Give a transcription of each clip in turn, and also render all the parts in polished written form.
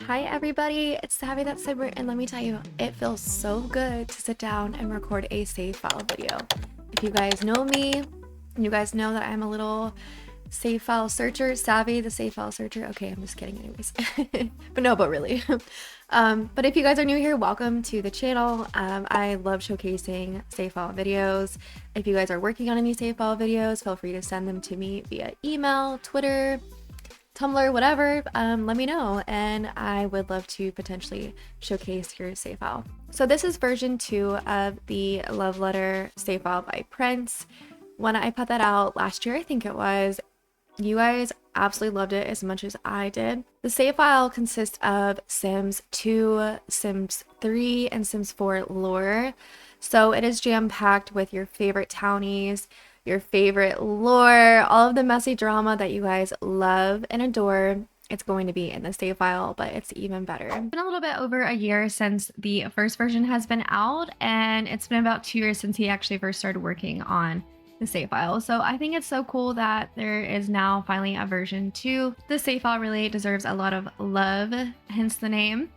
Hi everybody, it's Savvy That Cyber, and let me tell you, it feels so good to sit down and record a save file video. If you guys know me, you guys know that I'm a little save file searcher, Savvy the save file searcher. Okay, I'm just kidding anyways. but really. But if you guys are new here, welcome to the channel. I love showcasing save file videos. If you guys are working on any save file videos, feel free to send them to me via email, Twitter, Tumblr, whatever. Let me know, and I would love to potentially showcase your save file. So this is version 2 of the love letter save file by Prince. When I put that out last year, I think it was, you guys absolutely loved it as much as I did. The save file consists of Sims 2, Sims 3, and Sims 4 lore. So it is jam-packed with your favorite townies, your favorite lore, all of the messy drama that you guys love and adore. It's going to be in the save file, but it's even better. It's been a little bit over a year since the first version has been out, and it's been about 2 years since he actually first started working on the save file. So I think it's so cool that there is now finally a version 2. The save file really deserves a lot of love, hence the name.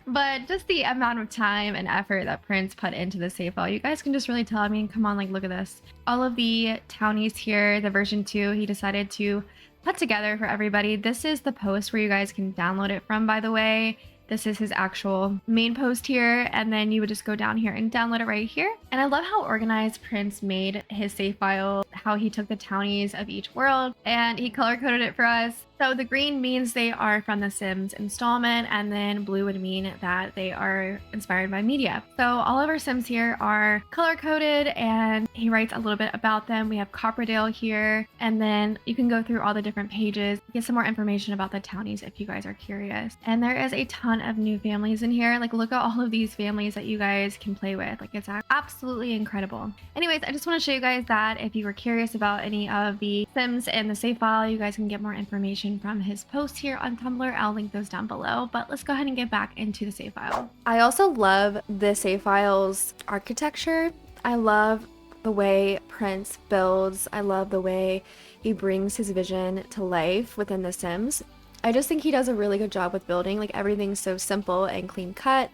But just the amount of time and effort that Prince put into the save file, you guys can just really tell. I mean, come on, like, look at this. All of the townies here, the version 2, he decided to put together for everybody. This is the post where you guys can download it from, by the way. This is his actual main post here, and then you would just go down here and download it right here. And I love how organized Prince made his save file, how he took the townies of each world and he color coded it for us. So the green means they are from the Sims installment, and then blue would mean that they are inspired by media. So all of our Sims here are color coded, and he writes a little bit about them. We have Copperdale here, and then you can go through all the different pages, get some more information about the townies if you guys are curious. And there is a ton of new families in here. Like, look at all of these families that you guys can play with. Like, it's absolutely incredible. Anyways, I just want to show you guys that if you were curious about any of the Sims in the save file, you guys can get more information from his post here on Tumblr. I'll link those down below, but let's go ahead and get back into the save file. I also love the save file's architecture. I love the way Prince builds. I love the way he brings his vision to life within the Sims. I just think he does a really good job with building. Like, everything's so simple and clean cut,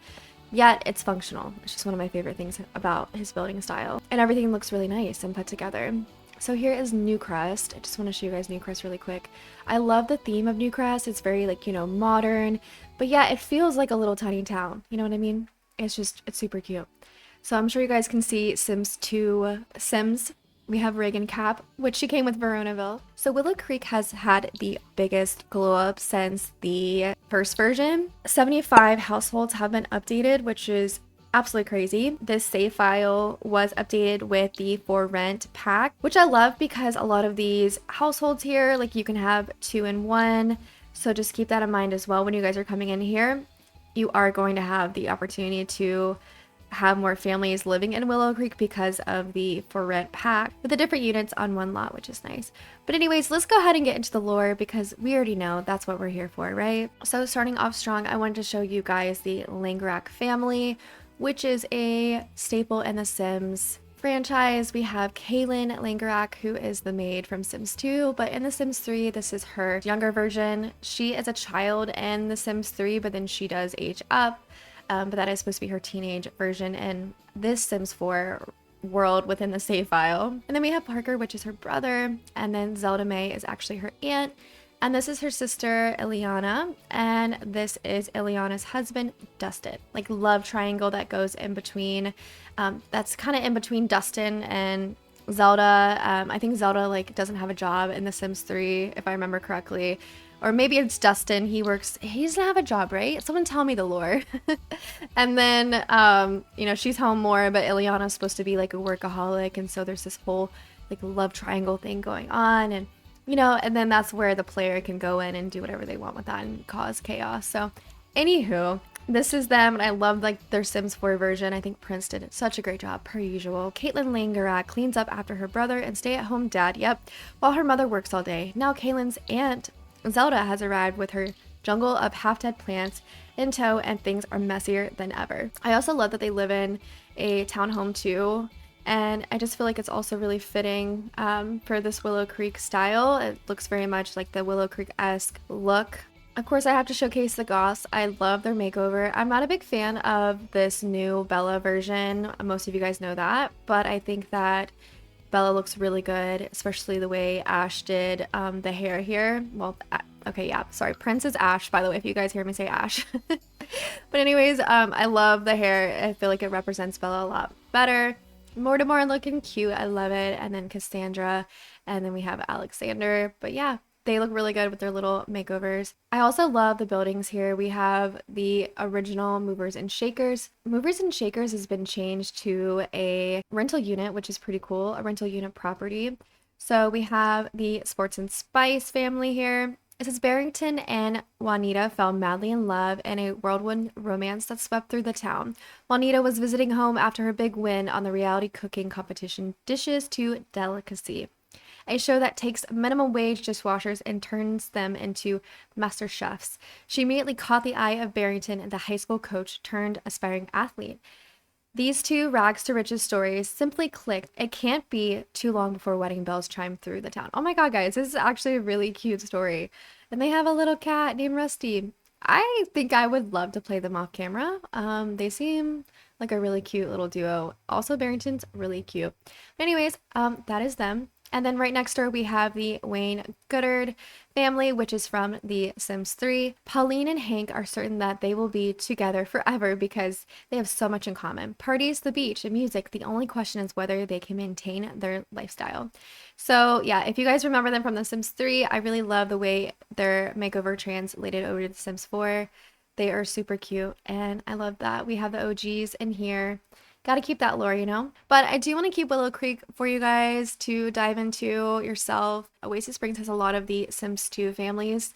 yet it's functional. It's just one of my favorite things about his building style. And everything looks really nice and put together. So here is Newcrest. I just want to show you guys Newcrest really quick. I love the theme of Newcrest. It's very, like, you know, modern, but yeah, it feels like a little tiny town. You know what I mean? It's super cute. So I'm sure you guys can see Sims 2 Sims. We have Reagan Cap, which she came with Veronaville. So Willow Creek has had the biggest glow up since the first version. 75 households have been updated, which is absolutely crazy. This save file was updated with the for rent pack, which I love because a lot of these households here, like, you can have 2 in 1. So just keep that in mind as well when you guys are coming in here. You are going to have the opportunity to have more families living in Willow Creek because of the for rent pack with the different units on one lot, which is nice. But anyways, let's go ahead and get into the lore because we already know that's what we're here for, right? So starting off strong, I wanted to show you guys the Landgraab family, which is a staple in the Sims franchise. We have Kaylin Landgraab, who is the maid from Sims 2, but in the Sims 3, this is her younger version. She is a child in the Sims 3, but then she does age up. But that is supposed to be her teenage version in this Sims 4 world within the save file. And then we have Parker, which is her brother, and then Zelda May is actually her aunt. And this is her sister, Ileana, and this is Ileana's husband, Dustin. Like, love triangle that goes in between. That's kind of in between Dustin and Zelda. I think Zelda, like, doesn't have a job in The Sims 3, if I remember correctly. Or maybe it's Dustin. He doesn't have a job, right? Someone tell me the lore. And then, you know, she's home more, but Ileana's supposed to be, like, a workaholic. And so there's this whole, like, love triangle thing going on. And you know, and then that's where the player can go in and do whatever they want with that and cause chaos. So anywho, this is them, and I love, like, their Sims 4 version. I think Prince did such a great job, per usual. Caitlin Landgraab cleans up after her brother and stay-at-home dad, while her mother works all day. Now Caitlin's aunt, Zelda, has arrived with her jungle of half-dead plants in tow, and things are messier than ever. I also love that they live in a townhome too. And I just feel like it's also really fitting for this Willow Creek style. It looks very much like the Willow Creek-esque look Of course, I have to showcase the Goths. I love their makeover. I'm not a big fan of this new Bella version. Most of you guys know that, but I think that Bella looks really good, especially the way Ash did the hair here. Well, okay, yeah, sorry. Prince is Ash, by the way, if you guys hear me say Ash. But anyways, I love the hair. I feel like it represents Bella a lot better. Mortimer looking cute. I love it. And then Cassandra. And then we have Alexander. But yeah, they look really good with their little makeovers. I also love the buildings here. We have the original Movers and Shakers. Movers and Shakers has been changed to a rental unit, which is pretty cool, a rental unit property. So we have the Sports and Spice family here. It says Barrington and Juanita fell madly in love in a whirlwind romance that swept through the town. Juanita was visiting home after her big win on the reality cooking competition Dishes to Delicacy, a show that takes minimum wage dishwashers and turns them into master chefs. She immediately caught the eye of Barrington, the high school coach turned aspiring athlete. These two rags to riches stories simply clicked. It can't be too long before wedding bells chime through the town. Oh my god, guys, this is actually a really cute story. And they have a little cat named Rusty. I think I would love to play them off camera. They seem like a really cute little duo. Also, Barrington's really cute. But anyways, that is them. And then right next door, we have the Wayne Goddard family, which is from The Sims 3. Pauline and Hank are certain that they will be together forever because they have so much in common. Parties, the beach, and music. The only question is whether they can maintain their lifestyle. So yeah, if you guys remember them from The Sims 3, I really love the way their makeover translated over to The Sims 4. They are super cute, and I love that. We have the OGs in here. Got to keep that lore, you know? But I do want to keep Willow Creek for you guys to dive into yourself. Oasis Springs has a lot of the Sims 2 families,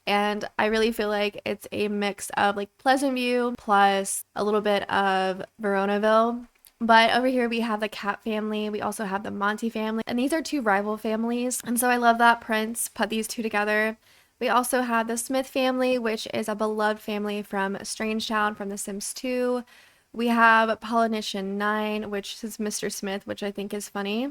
and I really feel like it's a mix of like Pleasant View plus a little bit of Veronaville. But over here we have the Cat family. We also have the Monty family, and these are two rival families. And so I love that Prince put these two together. We also have the Smith family, which is a beloved family from Strangetown from The Sims 2. We have Polynesian 9, which is Mr. Smith, which I think is funny.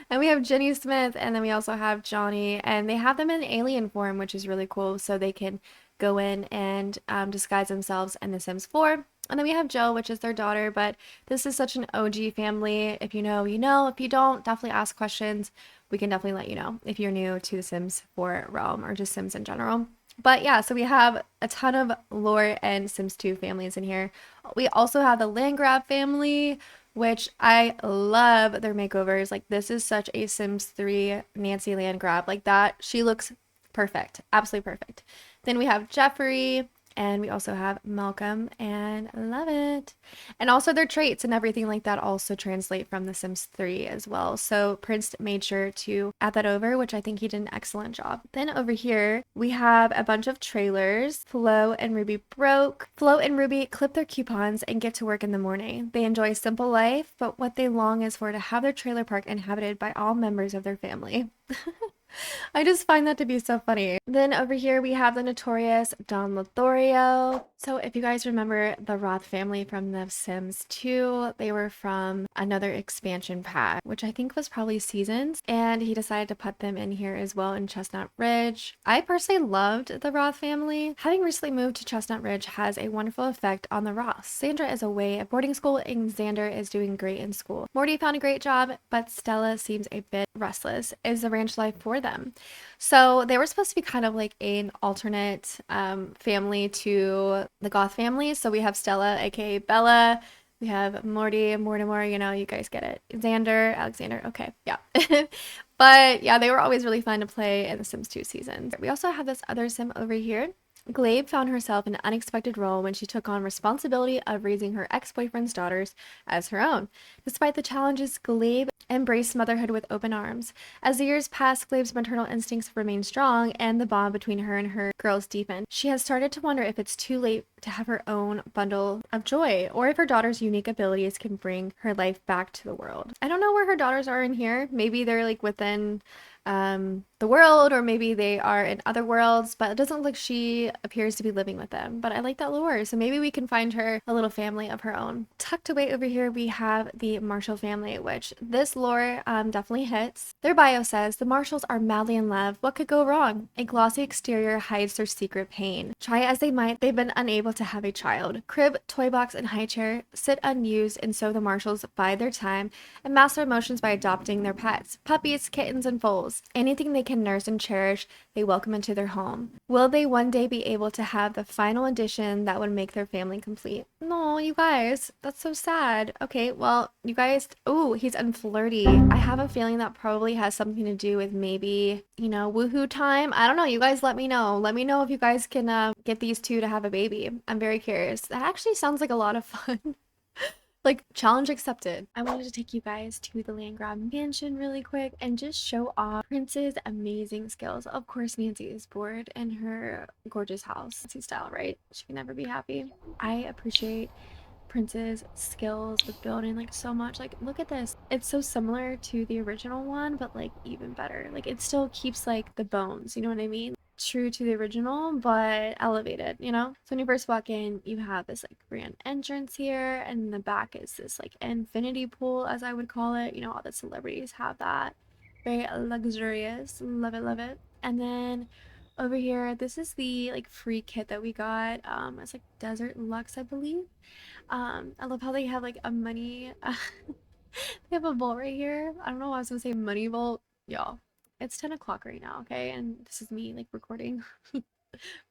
And we have Jenny Smith, and then we also have Johnny, and they have them in alien form, which is really cool, so they can go in and disguise themselves in The Sims 4. And then we have Joe, which is their daughter, but this is such an OG family. If you know, you know. If you don't, definitely ask questions. We can definitely let you know if you're new to The Sims 4 realm or just Sims in general. But yeah, so we have a ton of lore and Sims 2 families in here. We also have the Landgraab family, which I love their makeovers. Like, this is such a Sims 3 Nancy Landgraab. Like that, she looks perfect, absolutely perfect. Then we have Jeffrey, and we also have Malcolm, and I love it. And also their traits and everything like that also translate from The Sims 3 as well. So Prince made sure to add that over, which I think he did an excellent job. Then over here, we have a bunch of trailers. Flo and Ruby broke. Flo and Ruby clip their coupons and get to work in the morning. They enjoy a simple life, but what they long is for to have their trailer park inhabited by all members of their family. I just find that to be so funny. Then over here we have the notorious Don Lothario. So if you guys remember the Roth family from The Sims 2, they were from another expansion pack, which I think was probably Seasons, and he decided to put them in here as well in Chestnut Ridge. I personally loved the Roth family. Having recently moved to Chestnut Ridge has a wonderful effect on the Roths. Sandra is away at boarding school and Xander is doing great in school. Morty found a great job, but Stella seems a bit restless. Is the ranch life for them? So they were supposed to be kind of like an alternate family to the Goth family. So we have Stella, aka Bella. We have Mortimer, you know, you guys get it. Xander, Alexander, okay, yeah. But yeah, they were always really fun to play in the Sims 2 seasons. We also have this other Sim over here. Glabe found herself in an unexpected role when she took on responsibility of raising her ex-boyfriend's daughters as her own. Despite the challenges, Glabe embraced motherhood with open arms. As the years passed, Glabe's maternal instincts remained strong, and the bond between her and her girls deepened. She has started to wonder if it's too late to have her own bundle of joy, or if her daughter's unique abilities can bring her life back to the world. I don't know where her daughters are in here. Maybe they're like within the world, or maybe they are in other worlds, but it doesn't look like she appears to be living with them. But I like that lore, so maybe we can find her a little family of her own. Tucked away over here, we have the Marshall family, which this lore definitely hits. Their bio says, the Marshalls are madly in love. What could go wrong? A glossy exterior hides their secret pain. Try as they might, they've been unable to have a child. Crib, toy box, and high chair sit unused, and so the Marshalls bide their time and mask their emotions by adopting their pets, puppies, kittens, and foals. Anything they can nurse and cherish, they welcome into their home. Will they one day be able to have the final addition that would make their family complete? No, you guys, that's so sad. Okay, well, you guys, oh, he's unflirty. I have a feeling that probably has something to do with maybe, you know, woohoo time. I don't know. You guys let me know. Let me know if you guys can get these two to have a baby. I'm very curious. That actually sounds like a lot of fun. Like, challenge accepted. I wanted to take you guys to the Landgraab Mansion really quick and just show off Prince's amazing skills. Of course, Nancy is bored in her gorgeous house. Nancy style, right? She can never be happy. I appreciate Prince's skills with building like so much. Like, look at this. It's so similar to the original one, but like even better. Like, it still keeps like the bones, you know what I mean? True to the original, but elevated, you know? So when you first walk in, you have this like grand entrance here, and in the back is this like infinity pool, as I would call it. You know, all the celebrities have that. Very luxurious. Love it, love it. And then over here, this is the like free kit that we got. It's like Desert Luxe, I believe. I love how they have like a money they have a vault right here. I don't know why I was gonna say money vault. Y'all, it's 10 o'clock right now, okay? And this is me like recording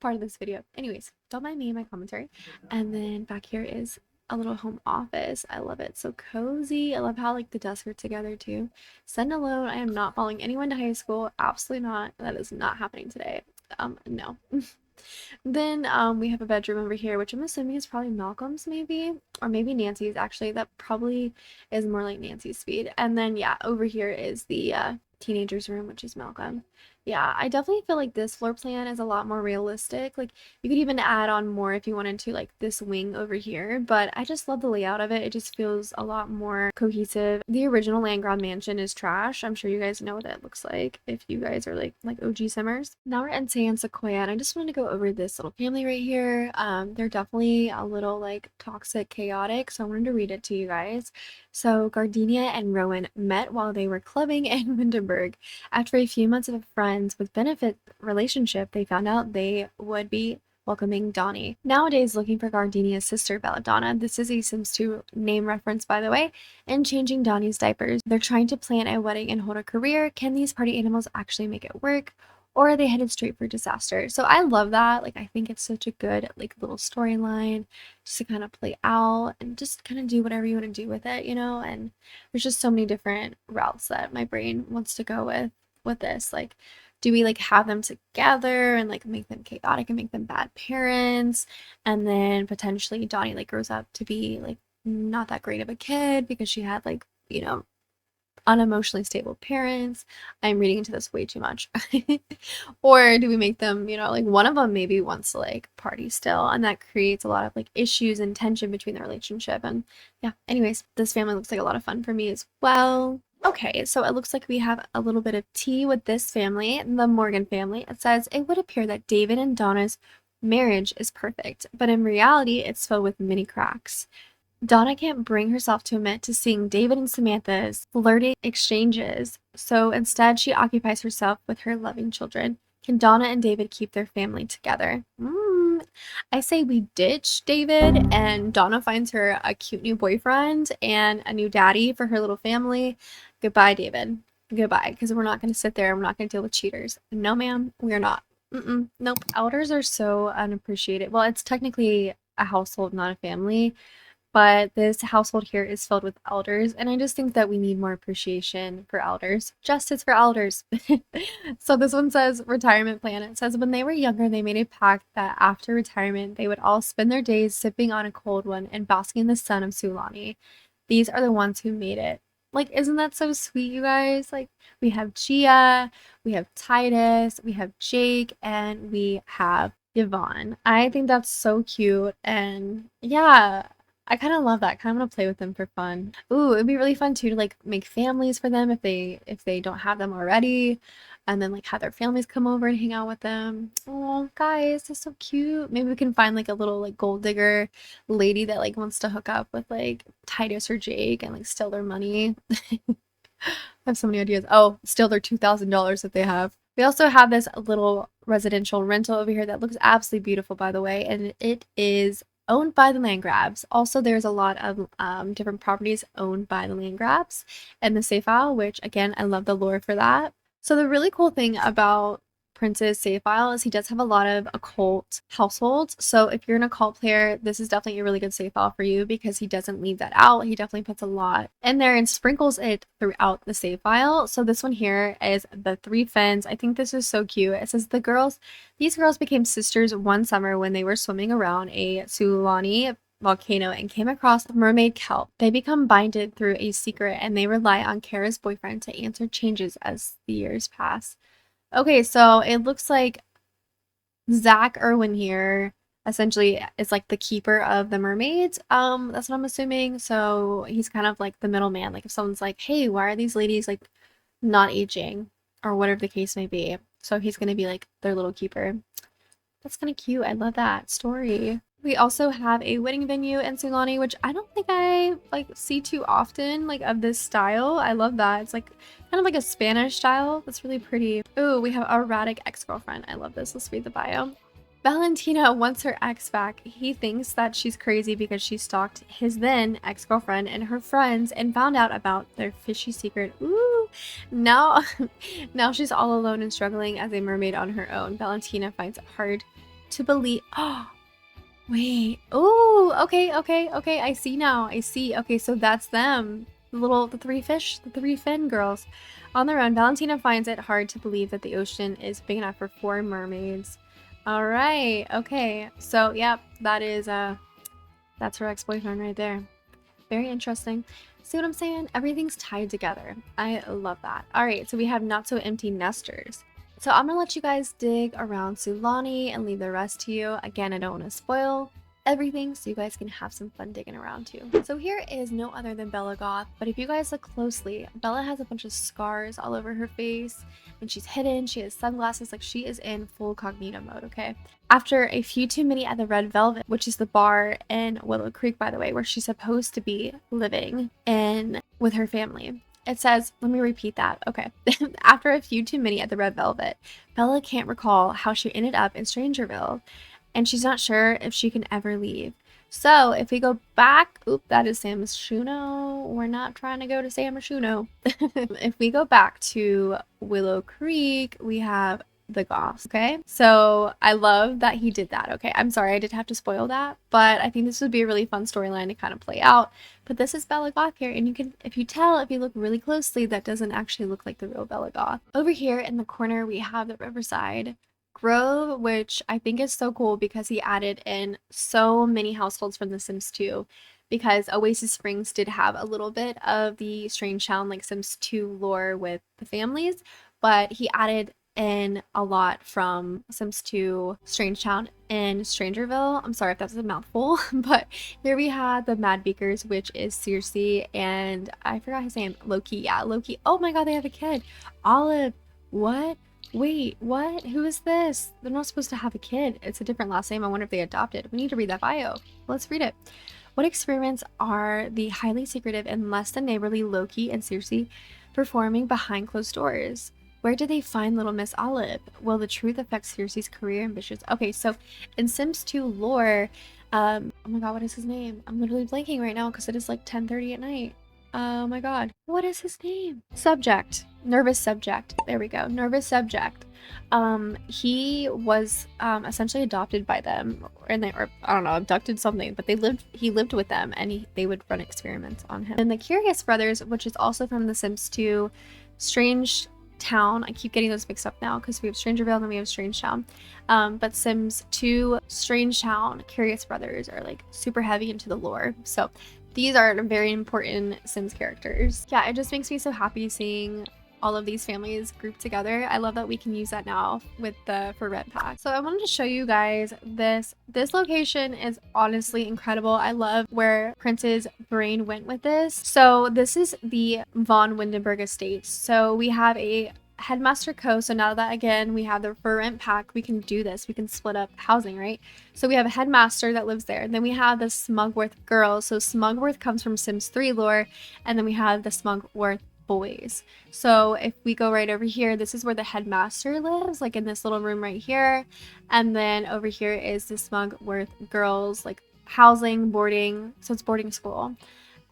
part of this video. Anyways, don't mind me and my commentary. And then back here is a little home office. I love it. So cozy. I love how like the desks are together too. Send alone. I am not following anyone to high school. Absolutely not. That is not happening today. No. Then we have a bedroom over here, which I'm assuming is probably Malcolm's maybe, or maybe Nancy's. Actually, that probably is more like Nancy's speed. And then yeah, over here is the teenager's room, which is Malcolm. Yeah, I definitely feel like this floor plan is a lot more realistic. Like, you could even add on more if you wanted to, like this wing over here, but I just love the layout of it. It just feels a lot more cohesive. The original Landgraab Mansion is trash. I'm sure you guys know what that looks like if you guys are like OG Simmers. Now we're in San Sequoia, and I just wanted to go over this little family right here. They're definitely a little like toxic, chaotic, so I wanted to read it to you guys. So Gardenia and Rowan met while they were clubbing in Windenburg. After a few months of friends with benefit relationship, they found out they would be welcoming Donnie. Nowadays, looking for Gardenia's sister Belladonna, this is a Sims 2 name reference by the way, and changing Donnie's diapers. They're trying to plan a wedding and hold a career. Can these party animals actually make it work? Or are they headed straight for disaster? So I love that. Like, I think it's such a good like little storyline just to kind of play out and just kind of do whatever you want to do with it, you know? And there's just so many different routes that my brain wants to go with this. Like, do we like have them together and like make them chaotic and make them bad parents? And then potentially Donnie like grows up to be like not that great of a kid because she had like, you know, unemotionally stable parents. I'm reading into this way too much. Or do we make them, you know, like one of them maybe wants to like party still, and that creates a lot of like issues and tension between the relationship. And yeah, anyways, this family looks like a lot of fun for me as well. Okay, so it looks like we have a little bit of tea with this family, the Morgan family. It says, it would appear that David and Donna's marriage is perfect, but in reality, it's filled with many cracks. Donna can't bring herself to admit to seeing David and Samantha's flirty exchanges, so instead she occupies herself with her loving children. Can Donna and David keep their family together? I say we ditch David and Donna finds her a cute new boyfriend and a new daddy for her little family. Goodbye, David. Goodbye, because we're not going to sit there and we're not going to deal with cheaters. No, ma'am, we are not. Nope. Elders are so unappreciated. Well, it's technically a household, not a family. But this household here is filled with elders, and I just think that we need more appreciation for elders. Justice for elders. So this one says retirement plan. It says when they were younger, they made a pact that after retirement, they would all spend their days sipping on a cold one and basking in the sun of Sulani. These are the ones who made it. Like, isn't that so sweet, you guys? Like, we have Gia, we have Titus, we have Jake, and we have Yvonne. I think that's so cute, and yeah, I kind of love that. Kind of want to play with them for fun. Ooh, it'd be really fun too to like make families for them if they don't have them already, and then like have their families come over and hang out with them. Oh, guys, they're so cute. Maybe we can find like a little like gold digger lady that like wants to hook up with like Titus or Jake and like steal their money. I have so many ideas. Oh, steal their $2,000 that they have. We also have this little residential rental over here that looks absolutely beautiful, by the way, and it is owned by the Landgraabs. Also, there's a lot of different properties owned by the Landgraabs and the Safe File, which again, I love the lore for that. So the really cool thing about Prince's save file is he does have a lot of occult households. So if you're an occult player, this is definitely a really good save file for you because he doesn't leave that out. He definitely puts a lot in there and sprinkles it throughout the save file. So this one here is the three fins. I think this is so cute. It says these girls became sisters one summer when they were swimming around a Sulani volcano and came across mermaid kelp. They become binded through a secret and they rely on Kara's boyfriend to answer changes as the years pass. Okay, so it looks like Zach Irwin here essentially is like the keeper of the mermaids. That's what I'm assuming. So he's kind of like the middleman. Like if someone's like, hey, why are these ladies like not aging or whatever the case may be. So he's gonna be like their little keeper. That's kind of cute. I love that story. We also have a wedding venue in Sulani, which I don't think I like see too often, like of this style. I love that. It's like kind of like a Spanish style. That's really pretty. Ooh, we have erratic ex-girlfriend. I love this. Let's read the bio. Valentina wants her ex back. He thinks that she's crazy because she stalked his then ex-girlfriend and her friends and found out about their fishy secret. Ooh, now she's all alone and struggling as a mermaid on her own. Valentina finds it hard to believe. Oh, wait. Oh, okay. I see now. I see. Okay, so that's them. The three fin girls. On their own, Valentina finds it hard to believe that the ocean is big enough for 4 mermaids. All right. Okay. So, yep, that's her ex-boyfriend right there. Very interesting. See what I'm saying? Everything's tied together. I love that. All right. So we have not so empty nesters. So I'm gonna let you guys dig around Sulani and leave the rest to you. Again, I don't want to spoil everything, so you guys can have some fun digging around too. So here is no other than Bella Goth, but if you guys look closely, Bella has a bunch of scars all over her face, and she's hidden, she has sunglasses, like she is in full cognito mode, okay? After a few too many at the Red Velvet, which is the bar in Willow Creek, by the way, where she's supposed to be living in with her family. It says, let me repeat that. Okay. After a few too many at the Red Velvet, Bella can't recall how she ended up in Strangerville, and she's not sure if she can ever leave. So if we go back, that is Sam Shuno. We're not trying to go to Sam Shuno. If we go back to Willow Creek, we have the Goths, okay? So I love that he did that, okay? I'm sorry I did have to spoil that, but I think this would be a really fun storyline to kind of play out. But this is Bella Goth here, and you can, if you look really closely, that doesn't actually look like the real Bella Goth. Over here in the corner, we have the Riverside Grove, which I think is so cool because he added in so many households from The Sims 2, because Oasis Springs did have a little bit of the Strange Town, like Sims 2 lore with the families, but he added in a lot from Sims 2 Strange Town and Strangerville. I'm sorry if that's a mouthful, but here we had the Mad Beakers, which is Circe, and I forgot his name, Loki. Yeah, Loki. Oh my god, they have a kid. Olive. What? Wait, what? Who is this? They're not supposed to have a kid. It's a different last name. I wonder if they adopted. We need to read that bio. Let's read it. What experiments are the highly secretive and less than neighborly Loki and Circe performing behind closed doors? Where did they find little Miss Olive? Will the truth affect Circe's career ambitions? Okay, so in Sims 2 lore, oh my god, what is his name? I'm literally blanking right now because it is like 10:30 at night. Oh my god, what is his name? Subject. Nervous Subject. There we go. Nervous Subject. He was essentially adopted by them, or I don't know, abducted something, but he lived with them, and they would run experiments on him. And the Curious Brothers, which is also from The Sims 2 Strange Town. I keep getting those mixed up now because we have Strangerville and then we have Strange Town. But Sims 2 Strange Town Curious Brothers are like super heavy into the lore. So these are very important Sims characters. Yeah, it just makes me so happy seeing all of these families grouped together. I love that we can use that now with the for rent pack. So I wanted to show you guys this. This location is honestly incredible. I love where Prince's brain went with this. So this is the Von Windenburg Estates. So we have a Headmaster Co. So now that again we have the for rent pack, we can do this. We can split up housing, right? So we have a headmaster that lives there. Then we have the Smugworth girls. So Smugworth comes from Sims 3 lore, and then we have the Smugworth boys. So if we go right over here, this is where the headmaster lives, like in this little room right here. And then over here is the Smugworth girls, like housing, boarding. So it's boarding school.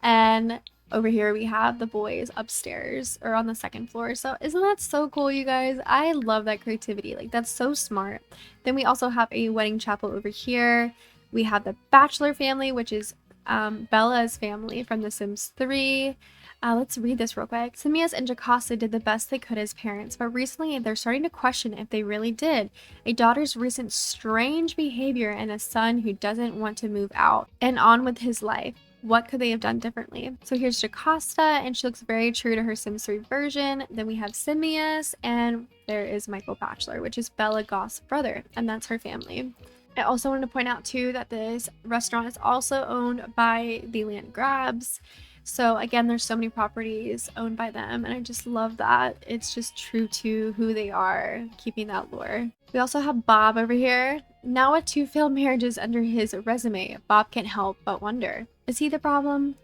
And over here we have the boys upstairs or on the second floor. So isn't that so cool, you guys? I love that creativity. Like, that's so smart. Then we also have a wedding chapel over here. We have the bachelor family, which is Bella's family from The Sims 3. Let's read this real quick. Simias and Jocasta did the best they could as parents, but recently they're starting to question if they really did. A daughter's recent strange behavior and a son who doesn't want to move out and on with his life. What could they have done differently? So here's Jocasta, and she looks very true to her Sims 3 version. Then we have Simias, and there is Michael Bachelor, which is Bella Goth's brother, and that's her family. I also wanted to point out too that this restaurant is also owned by the Landgraabs. So again, there's so many properties owned by them, and I just love that. It's just true to who they are, keeping that lore. We also have Bob over here. Now with 2 failed marriages under his resume, Bob can't help but wonder, is he the problem?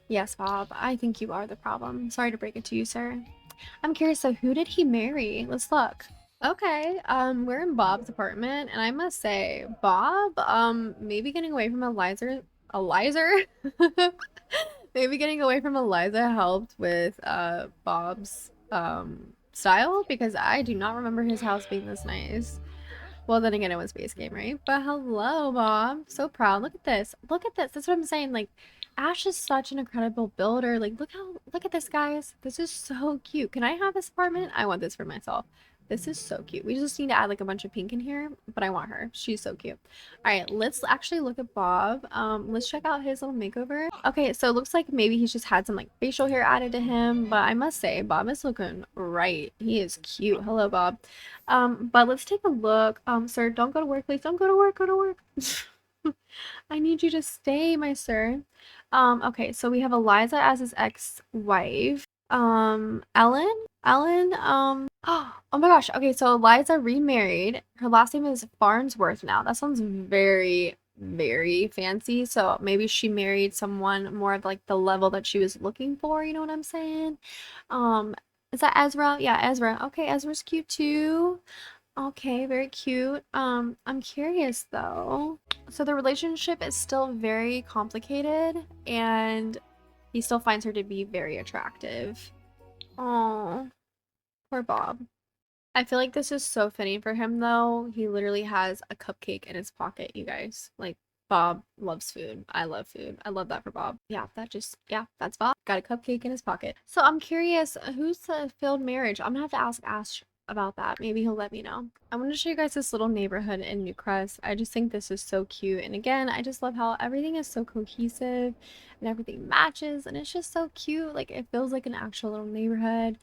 Yes, Bob, I think you are the problem. Sorry to break it to you, sir. I'm curious, so who did he marry? Let's look. Okay, we're in Bob's apartment, and I must say, Bob, maybe getting away from Eliza, maybe getting away from Eliza helped with Bob's style, because I do not remember his house being this nice. Well, then again, it was base game, right? But hello, Bob. So proud. Look at this. Look at this. That's what I'm saying. Like, Ash is such an incredible builder. Like, look at this, guys. This is so cute. Can I have this apartment? I want this for myself. This is so cute. We just need to add like a bunch of pink in here, but I want her. She's so cute. All right, let's actually look at Bob. Let's check out his little makeover. Okay, so it looks like maybe he's just had some like facial hair added to him, but I must say Bob is looking right. He is cute. Hello, Bob. But let's take a look. Sir, don't go to work, please. Don't go to work. Go to work. I need you to stay, my sir. Okay, so we have Eliza as his ex-wife. Ellen, oh my gosh. Okay, so Eliza remarried. Her last name is Farnsworth now. That sounds very, very fancy. So maybe she married someone more of like the level that she was looking for, you know what I'm saying? Is that Ezra? Yeah, Ezra. Okay, Ezra's cute too. Okay, very cute. I'm curious though. So the relationship is still very complicated, and he still finds her to be very attractive. Oh, poor Bob. I feel like this is so fitting for him though. He literally has a cupcake in his pocket, you guys. Like, Bob loves food. I love food. I love that for Bob. Yeah, that's Bob. Got a cupcake in his pocket. So I'm curious, who's the failed marriage? I'm gonna have to ask Ash about that. Maybe he'll let me know. I want to show you guys this little neighborhood in Newcrest. I just think this is so cute. And again, I just love how everything is so cohesive and everything matches, and it's just so cute. Like, it feels like an actual little neighborhood.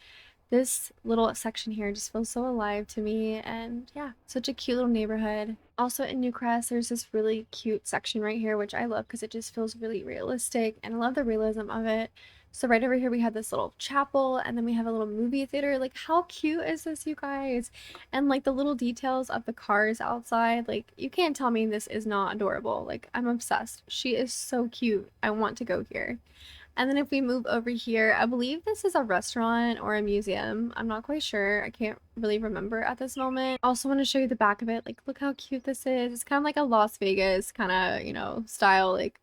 This little section here just feels so alive to me, and yeah, such a cute little neighborhood. Also in Newcrest, there's this really cute section right here, which I love because it just feels really realistic, and I love the realism of it. So right over here we have this little chapel, and then we have a little movie theater. Like, how cute is this, you guys? And like the little details of the cars outside, like, you can't tell me this is not adorable. Like, I'm obsessed. She is so cute. I want to go here. And then if we move over here, I believe this is a restaurant or a museum. I'm not quite sure. I can't really remember at this moment. Also want to show you the back of it. Like, look how cute this is. It's kind of like a Las Vegas kind of, you know, style, like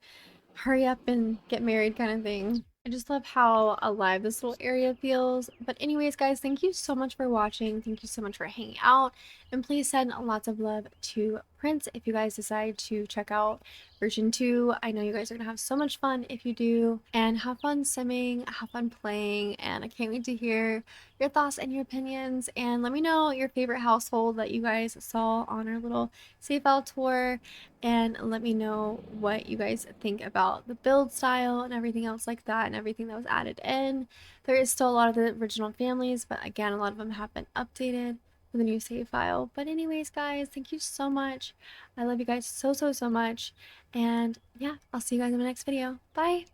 hurry up and get married kind of thing. I just love how alive this little area feels. But anyways, guys, thank you so much for watching. Thank you so much for hanging out. And please send lots of love to Prince if you guys decide to check out version 2. I know you guys are gonna have so much fun if you do, and have fun simming, have fun playing, and I can't wait to hear your thoughts and your opinions. And let me know your favorite household that you guys saw on our little save file tour, and let me know what you guys think about the build style and everything else like that, and everything that was added in. There is still a lot of the original families, but again, a lot of them have been updated with a new save file. But anyways, guys, thank you so much. I love you guys so much. And yeah, I'll see you guys in the next video. Bye.